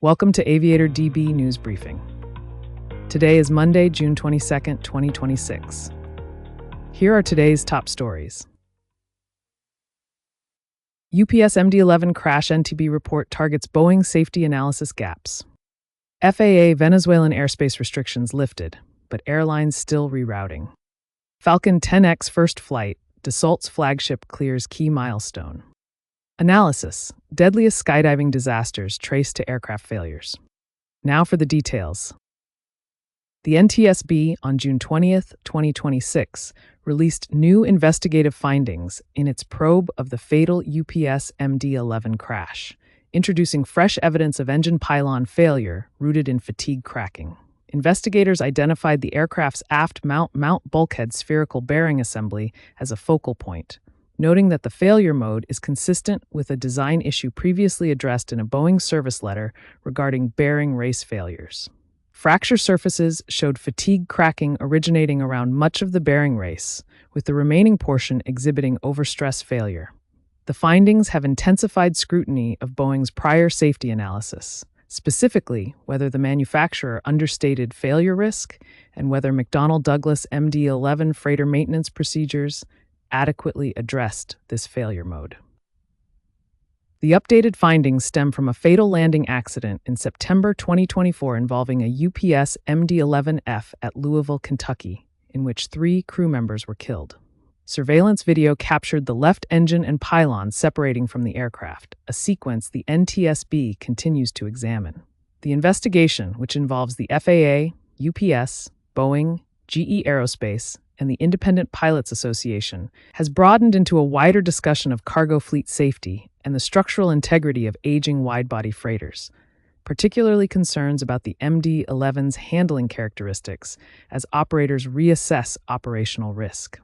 Welcome to AviatorDB News Briefing. Today is Monday, June 22nd, 2026. Here are today's top stories. UPS MD-11 crash NTB report targets Boeing safety analysis gaps. FAA Venezuelan airspace restrictions lifted, but airlines still rerouting. Falcon 10X first flight, Dassault's Flagship clears key milestone. Analysis: Deadliest skydiving disasters traced to aircraft failures. Now for the details. The NTSB on June 20th, 2026, released new investigative findings in its probe of the fatal UPS MD-11 crash, introducing fresh evidence of engine pylon failure rooted in fatigue cracking. Investigators identified the aircraft's aft mount bulkhead spherical bearing assembly as a focal point, noting that the failure mode is consistent with a design issue previously addressed in a Boeing service letter regarding bearing race failures. Fracture surfaces showed fatigue cracking originating around much of the bearing race, with the remaining portion exhibiting overstress failure. The findings have intensified scrutiny of Boeing's prior safety analysis, specifically whether the manufacturer understated failure risk and whether McDonnell Douglas MD-11 freighter maintenance procedures adequately addressed this failure mode. The updated findings stem from a fatal landing accident in September 2024 involving a UPS MD-11F at Louisville, Kentucky, in which 3 crew members were killed. Surveillance video captured the left engine and pylon separating from the aircraft, a sequence the NTSB continues to examine. The investigation, which involves the FAA, UPS, Boeing, GE Aerospace, and the Independent Pilots Association, has broadened into a wider discussion of cargo fleet safety and the structural integrity of aging wide-body freighters, particularly concerns about the MD-11's handling characteristics as operators reassess operational risk.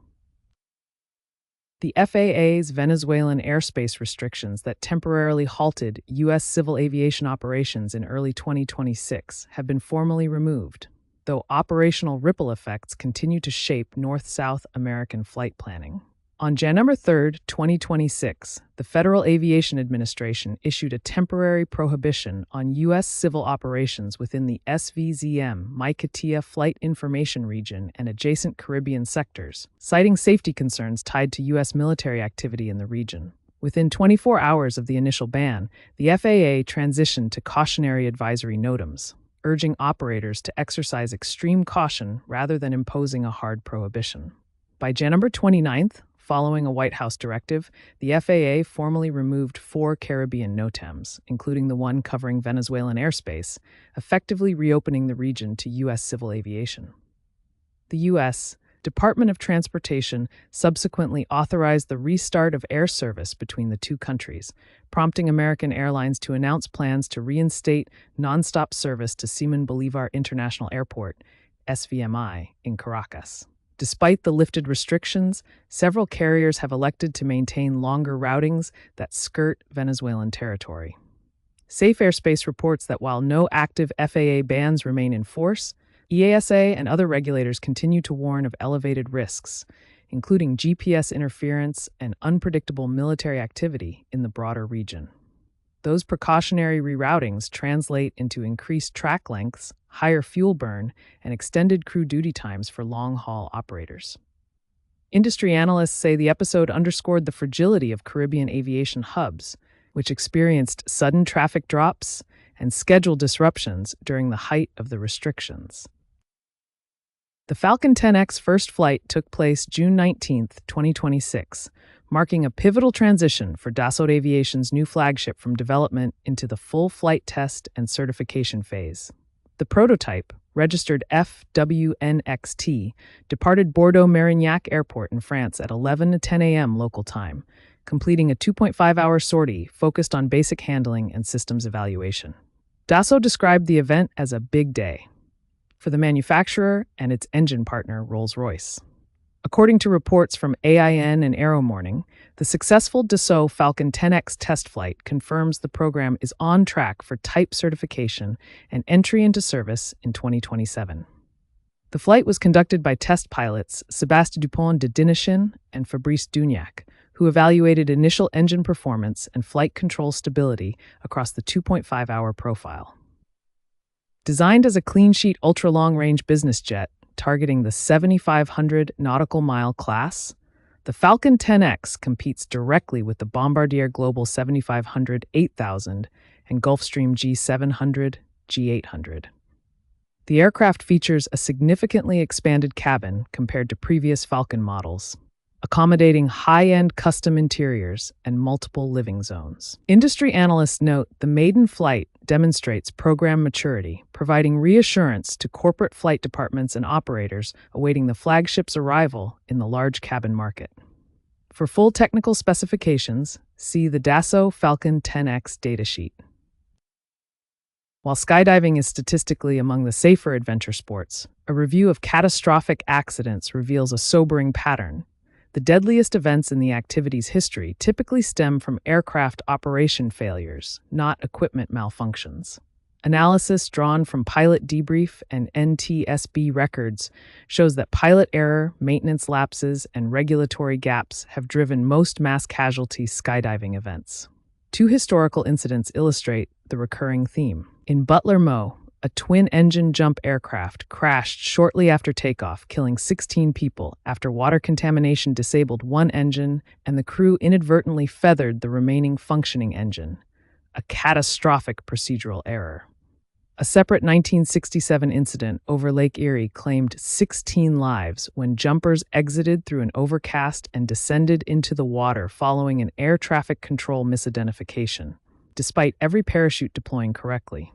The FAA's Venezuelan airspace restrictions that temporarily halted U.S. civil aviation operations in early 2026 have been formally removed, though operational ripple effects continue to shape North-South American flight planning. On January 3, 2026, the Federal Aviation Administration issued a temporary prohibition on U.S. civil operations within the SVZM Maiquetía Flight Information Region and adjacent Caribbean sectors, citing safety concerns tied to U.S. military activity in the region. Within 24 hours of the initial ban, the FAA transitioned to cautionary advisory notams, urging operators to exercise extreme caution rather than imposing a hard prohibition. By January 29th, following a White House directive, the FAA formally removed 4 Caribbean NOTAMs, including the one covering Venezuelan airspace, effectively reopening the region to U.S. civil aviation. The U.S. Department of Transportation subsequently authorized the restart of air service between the two countries, prompting American Airlines to announce plans to reinstate nonstop service to Simón Bolívar International Airport, SVMI, in Caracas. Despite the lifted restrictions, several carriers have elected to maintain longer routings that skirt Venezuelan territory. Safe Airspace reports that while no active FAA bans remain in force, EASA and other regulators continue to warn of elevated risks, including GPS interference and unpredictable military activity in the broader region. Those precautionary reroutings translate into increased track lengths, higher fuel burn, and extended crew duty times for long-haul operators. Industry analysts say the episode underscored the fragility of Caribbean aviation hubs, which experienced sudden traffic drops and schedule disruptions during the height of the restrictions. The Falcon 10X first flight took place June 19, 2026, marking a pivotal transition for Dassault Aviation's new flagship from development into the full flight test and certification phase. The prototype, registered FWNXT, departed Bordeaux-Marignac Airport in France at 11:10 a.m. local time, completing a 2.5-hour sortie focused on basic handling and systems evaluation. Dassault described the event as a big day for the manufacturer and its engine partner, Rolls-Royce. According to reports from AIN and Aero Morning, the successful Dassault Falcon 10X test flight confirms the program is on track for type certification and entry into service in 2027. The flight was conducted by test pilots Sébastien Dupont de Dinichin and Fabrice Dugnac, who evaluated initial engine performance and flight control stability across the 2.5-hour profile. Designed as a clean-sheet ultra-long-range business jet targeting the 7,500 nautical mile class, the Falcon 10X competes directly with the Bombardier Global 7500, 8000, and Gulfstream G700, G800. The aircraft features a significantly expanded cabin compared to previous Falcon models, accommodating high-end custom interiors and multiple living zones. Industry analysts note the maiden flight demonstrates program maturity, providing reassurance to corporate flight departments and operators awaiting the flagship's arrival in the large cabin market. For full technical specifications, see the Dassault Falcon 10X datasheet. While skydiving is statistically among the safer adventure sports, a review of catastrophic accidents reveals a sobering pattern. The deadliest events in the activity's history typically stem from aircraft operation failures, not equipment malfunctions. Analysis drawn from pilot debrief and NTSB records shows that pilot error, maintenance lapses, and regulatory gaps have driven most mass casualty skydiving events. Two historical incidents illustrate the recurring theme. In Butler, Mo, a twin-engine jump aircraft crashed shortly after takeoff, killing 16 people after water contamination disabled one engine and the crew inadvertently feathered the remaining functioning engine, a catastrophic procedural error. A separate 1967 incident over Lake Erie claimed 16 lives when jumpers exited through an overcast and descended into the water following an air traffic control misidentification, despite every parachute deploying correctly.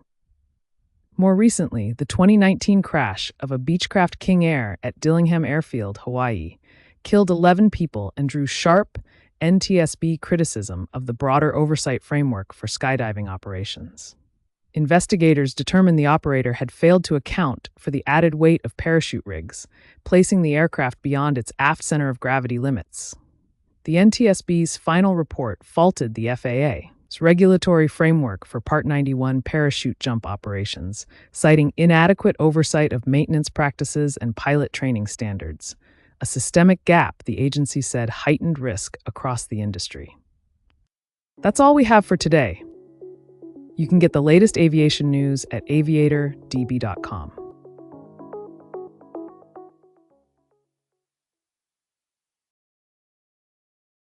More recently, the 2019 crash of a Beechcraft King Air at Dillingham Airfield, Hawaii, killed 11 people and drew sharp NTSB criticism of the broader oversight framework for skydiving operations. Investigators determined the operator had failed to account for the added weight of parachute rigs, placing the aircraft beyond its aft center of gravity limits. The NTSB's final report faulted the FAA's regulatory framework for Part 91 parachute jump operations, citing inadequate oversight of maintenance practices and pilot training standards, a systemic gap the agency said heightened risk across the industry. That's all we have for today. You can get the latest aviation news at aviatordb.com.